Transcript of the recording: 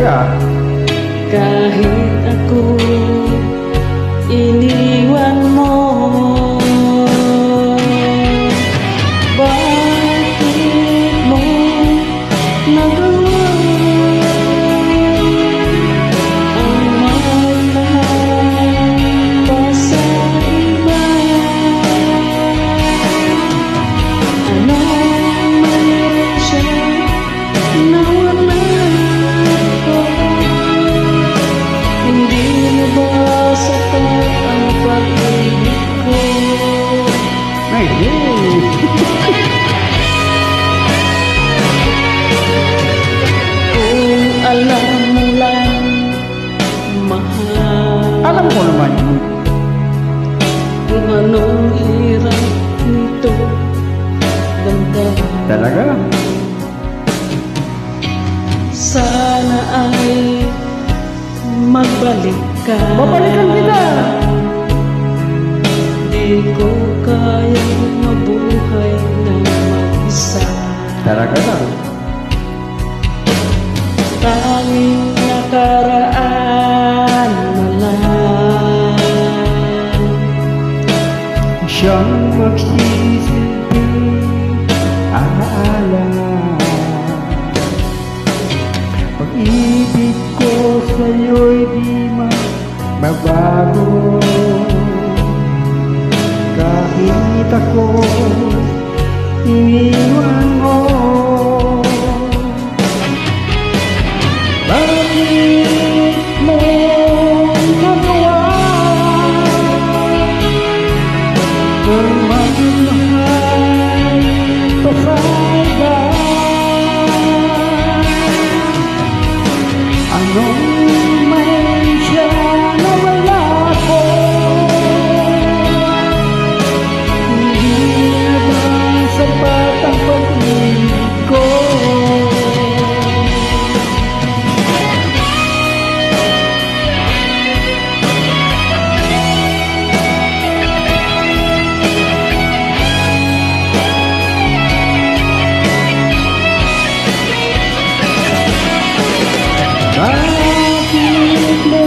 Talaga? Kahit ako iniwan mo, bakit mo nagawa ang mahal pa sa iba? Anong mayroon siya na wala ko? Hindi na ba sapat ang pag-ibig ko? Ay, hey! Kung alam mo lang, mahal, Alam ko naman yun. kung anong hirap nito, ganda. Talaga? Sana ay magbalik ka. Babalikan kita! Di ko kayang mabuhay ng mag-isa. Talaga lang. Tanging nakaraan na lang Siyang magsisilbing alaala. Pag-ibig ko sa'yo'y di mababago. Kahit ako iniwan mo, bakit mo nagawa ang magmahal pa sa iba? Anong may siya na wala ko? Hindi na ba sapat ang pag-ibig ko? Bakit mo